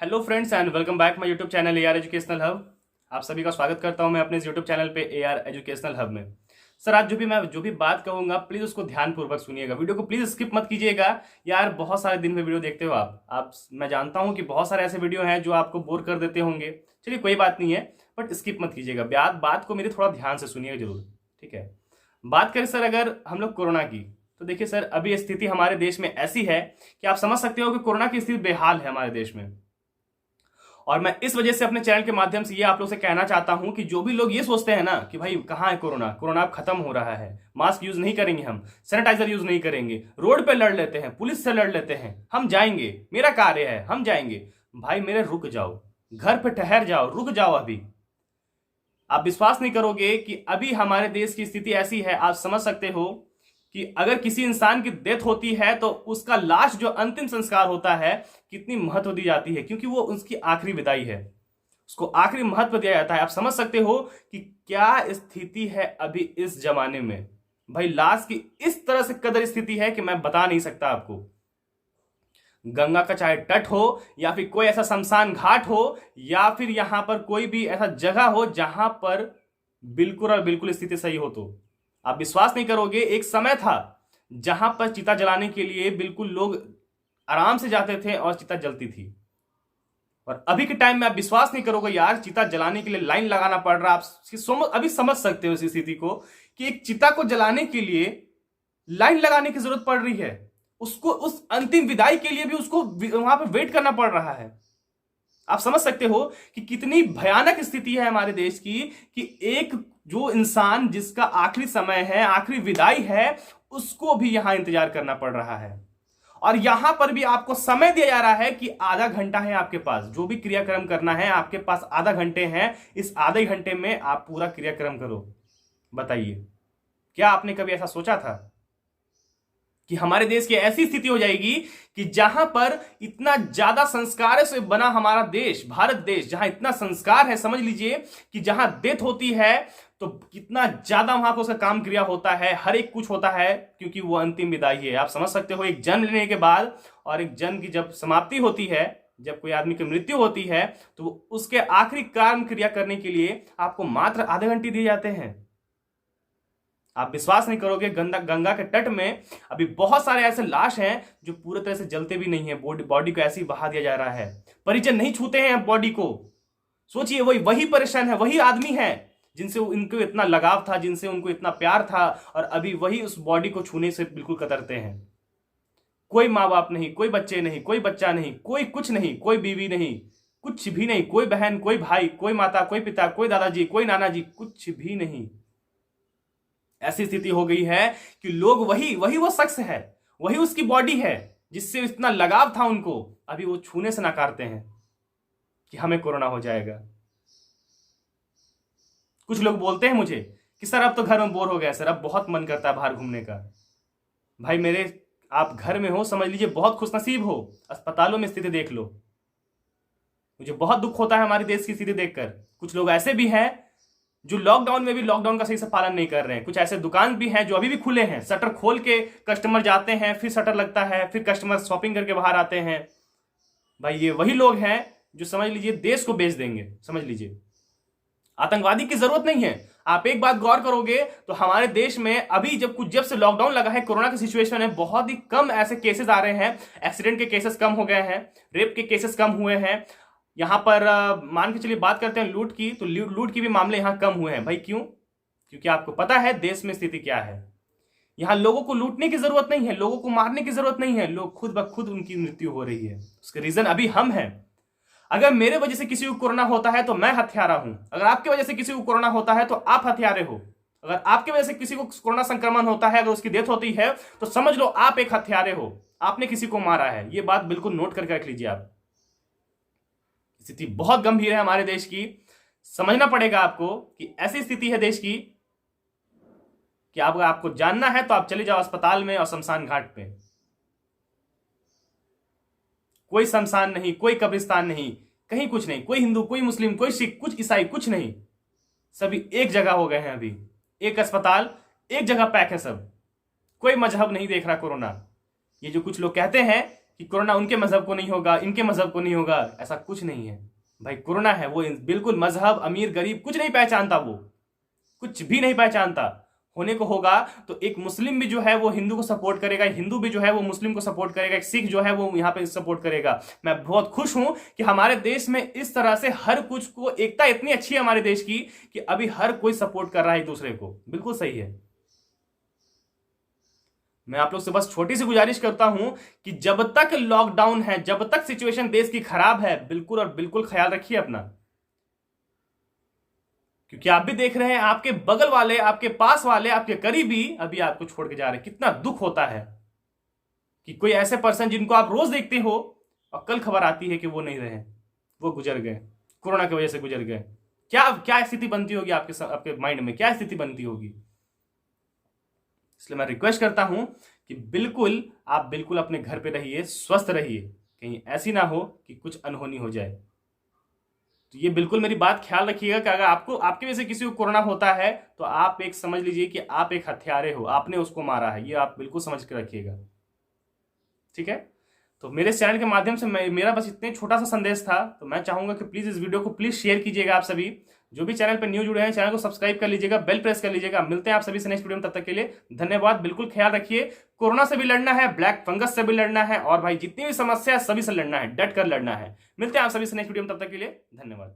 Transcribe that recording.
Hello friends and welcome back my YouTube channel AR educational hub. आप सभी का स्वागत करता हूं मैं अपने इस यूट्यूब चैनल पे एआर एजुकेशनल हब में। सर आज जो भी बात कहूंगा प्लीज उसको ध्यानपूर्वक सुनिएगा, वीडियो को प्लीज स्किप मत कीजिएगा। यार बहुत सारे दिन में वीडियो देखते हो आप मैं जानता हूं कि बहुत सारे ऐसे वीडियो हैं जो आपको बोर कर देते होंगे। चलिए कोई बात नहीं है, बट स्किप मत कीजिएगा, बात को मेरे थोड़ा ध्यान से सुनिएगा जरूर। ठीक है, बात करें सर अगर हम लोग कोरोना की, तो देखिए सर अभी स्थिति हमारे देश में ऐसी है कि आप समझ सकते हो कि कोरोना की स्थिति बेहाल है हमारे देश में। और मैं इस वजह से अपने चैनल के माध्यम से ये आप लोग से कहना चाहता हूं कि जो भी लोग ये सोचते हैं ना कि भाई कहां है कोरोना, कोरोना अब खत्म हो रहा है, मास्क यूज नहीं करेंगे, हम सैनिटाइजर यूज नहीं करेंगे, रोड पे लड़ लेते हैं, पुलिस से लड़ लेते हैं, हम जाएंगे, मेरा कार्य है, हम जाएंगे। भाई मेरे रुक जाओ, घर पे ठहर जाओ, रुक जाओ। अभी आप विश्वास नहीं करोगे कि अभी हमारे देश की स्थिति ऐसी है, आप समझ सकते हो कि अगर किसी इंसान की डेथ होती है तो उसका लाश जो अंतिम संस्कार होता है कितनी महत्व दी जाती है, क्योंकि वो उसकी आखिरी विदाई है, उसको आखिरी महत्व दिया जाता है। आप समझ सकते हो कि क्या स्थिति है अभी इस जमाने में। भाई लाश की इस तरह से कदर स्थिति है कि मैं बता नहीं सकता आपको। गंगा का चाहे तट हो या फिर कोई ऐसा शमशान घाट हो या फिर यहां पर कोई भी ऐसा जगह हो जहां पर बिल्कुल और बिल्कुल स्थिति सही हो, तो आप विश्वास नहीं करोगे एक समय था जहां पर चिता जलाने के लिए बिल्कुल लोग आराम से जाते थे और चिता जलती थी। और अभी के टाइम में आप विश्वास नहीं करोगे यार, चिता जलाने के लिए लाइन लगाना पड़ रहा है। आप अभी समझ सकते हो इस स्थिति को कि एक चिता को जलाने के लिए लाइन लगाने की जरूरत पड़ रही है, उसको उस अंतिम विदाई के लिए भी उसको वहां पर वेट करना पड़ रहा है। आप समझ सकते हो कि कितनी भयानक स्थिति है हमारे देश की कि एक जो इंसान जिसका आखिरी समय है, आखिरी विदाई है, उसको भी यहां इंतजार करना पड़ रहा है। और यहां पर भी आपको समय दिया जा रहा है कि आधा घंटा है आपके पास, जो भी क्रियाक्रम करना है आपके पास आधा घंटे हैं, इस आधे घंटे में आप पूरा क्रियाक्रम करो। बताइए क्या आपने कभी ऐसा सोचा था कि हमारे देश की ऐसी स्थिति हो जाएगी कि जहां पर इतना ज्यादा संस्कार से बना हमारा देश, भारत देश, जहां इतना संस्कार है, समझ लीजिए कि जहां डेथ होती है तो कितना ज्यादा वहां पर उसका काम क्रिया होता है, हर एक कुछ होता है, क्योंकि वो अंतिम विदाई है। आप समझ सकते हो एक जन्म लेने के बाद और एक जन्म की जब समाप्ति होती है, जब कोई आदमी की मृत्यु होती है, तो उसके आखिरी काम क्रिया करने के लिए आपको मात्र आधे घंटे दिए जाते हैं। आप विश्वास नहीं करोगे गंगा के तट में अभी बहुत सारे ऐसे लाश हैं जो पूरी तरह से जलते भी नहीं है, बॉडी को ऐसे ही बहा दिया जा रहा है, परिजन नहीं छूते हैं बॉडी को। सोचिए वही परेशान है, वही आदमी है जिनसे इनको इतना लगाव था, जिनसे उनको इतना प्यार था, और अभी वही उस बॉडी को छूने से बिल्कुल कतरते हैं। कोई माँ बाप नहीं, कोई बच्चे नहीं, कोई बच्चा नहीं, कोई कुछ नहीं, कोई बीवी नहीं, कुछ भी नहीं, कोई बहन, कोई भाई, कोई माता, कोई पिता, कोई दादाजी, कोई नाना जी, कुछ भी नहीं। ऐसी स्थिति हो गई है कि लोग वही वो शख्स है, वही उसकी बॉडी है जिससे इतना लगाव था उनको, अभी वो छूने से नकारते हैं कि हमें कोरोना हो जाएगा। कुछ लोग बोलते हैं मुझे कि सर अब तो घर में बोर हो गया, सर अब बहुत मन करता है बाहर घूमने का। भाई मेरे, आप घर में हो समझ लीजिए बहुत खुशनसीब हो, अस्पतालों में स्थिति देख लो। मुझे बहुत दुख होता है हमारे देश की स्थिति देखकर। कुछ लोग ऐसे भी हैं जो लॉकडाउन में भी लॉकडाउन का सही से पालन नहीं कर रहे हैं। कुछ ऐसे दुकान भी हैं जो अभी भी खुले हैं, शटर खोल के कस्टमर जाते हैं, फिर शटर लगता है, फिर कस्टमर शॉपिंग करके बाहर आते हैं। भाई ये वही लोग हैं जो समझ लीजिए देश को बेच देंगे। समझ लीजिए आतंकवादी की जरूरत नहीं है। आप एक बात गौर करोगे तो हमारे देश में अभी जब से लॉकडाउन लगा है, कोरोना की सिचुएशन है, बहुत ही कम ऐसे केसेस आ रहे हैं, एक्सीडेंट के केसेस कम हो गए हैं, रेप के केसेस कम हुए हैं। यहां पर मान के चलिए बात करते हैं लूट की, तो लूट की भी मामले यहां कम हुए हैं। भाई क्यों? क्योंकि आपको पता है देश में स्थिति क्या है। यहां लोगों को लूटने की जरूरत नहीं है, लोगों को मारने की जरूरत नहीं है, लोग खुद ब खुद उनकी मृत्यु हो रही है। उसके रीजन अभी हम हैं। अगर मेरे वजह से किसी को कोरोना होता है तो मैं हत्यारा हूं, अगर आपकी वजह से किसी को कोरोना होता है तो आप हत्यारे हो, अगर आपकी वजह से किसी को कोरोना संक्रमण होता है, अगर उसकी डेथ होती है तो समझ लो आप एक हत्यारे हो, आपने किसी को मारा है। यह बात बिल्कुल नोट करके रख लीजिए आप। स्थिति बहुत गंभीर है हमारे देश की। समझना पड़ेगा आपको कि ऐसी स्थिति है देश की कि आपको जानना है तो आप चले जाओ अस्पताल में और शमशान घाट पे। कोई शमशान नहीं, कोई कब्रिस्तान नहीं, कहीं कुछ नहीं, कोई हिंदू, कोई मुस्लिम, कोई सिख, कुछ ईसाई, कुछ नहीं, सभी एक जगह हो गए हैं। अभी एक अस्पताल, एक जगह पैक है सब, कोई मजहब नहीं देख रहा कोरोना। ये जो कुछ लोग कहते हैं कि कोरोना उनके मजहब को नहीं होगा, इनके मजहब को नहीं होगा। ऐसा कुछ नहीं है भाई। कोरोना है वो बिल्कुल मजहब, अमीर गरीब कुछ नहीं पहचानता, वो कुछ भी नहीं पहचानता। होने को होगा तो एक मुस्लिम भी जो है वो हिंदू को सपोर्ट करेगा, हिंदू भी जो है वो मुस्लिम को सपोर्ट करेगा, एक सिख जो है वो यहाँ पे सपोर्ट करेगा। मैं बहुत खुश हूं कि हमारे देश में इस तरह से हर कुछ को एकता इतनी अच्छी है हमारे देश की कि अभी हर कोई सपोर्ट कर रहा है एक दूसरे को। बिल्कुल सही है। मैं आप लोग से बस छोटी सी गुजारिश करता हूं कि जब तक लॉकडाउन है, जब तक सिचुएशन देश की खराब है, बिल्कुल और बिल्कुल ख्याल रखिए अपना। क्योंकि आप भी देख रहे हैं आपके बगल वाले, आपके पास वाले, आपके करीबी अभी आपको छोड़ के जा रहे हैं। कितना दुख होता है कि कोई ऐसे पर्सन जिनको आप रोज देखते हो और कल खबर आती है कि वो नहीं रहे, वो गुजर गए, कोरोना की वजह से गुजर गए। क्या क्या स्थिति बनती होगी आपके माइंड में, क्या स्थिति बनती होगी। इसलिए मैं रिक्वेस्ट करता हूं कि बिल्कुल आप बिल्कुल अपने घर पे रहिए, स्वस्थ रहिए, कहीं ऐसी ना हो कि कुछ अनहोनी हो जाए। तो ये बिल्कुल मेरी बात ख्याल रखिएगा कि अगर आपको, आपकी वजह से किसी को कोरोना होता है तो आप एक समझ लीजिए कि आप एक हत्यारे हो, आपने उसको मारा है। ये आप बिल्कुल समझ के रखिएगा, ठीक है। तो मेरे चैनल के माध्यम से मेरा बस इतने छोटा सा संदेश था। तो मैं चाहूंगा कि प्लीज इस वीडियो को प्लीज शेयर कीजिएगा। आप सभी जो भी चैनल पर न्यू जुड़े हैं, चैनल को सब्सक्राइब कर लीजिएगा, बेल प्रेस कर लीजिएगा। मिलते हैं आप सभी से नेक्स्ट वीडियो में, तब तक के लिए धन्यवाद। बिल्कुल ख्याल रखिए, कोरोना से भी लड़ना है, ब्लैक फंगस से भी लड़ना है, और भाई जितनी भी समस्या है सभी से लड़ना है, डट कर लड़ना है। मिलते हैं आप सभी से नेक्स्ट वीडियो में, तब तक के लिए धन्यवाद।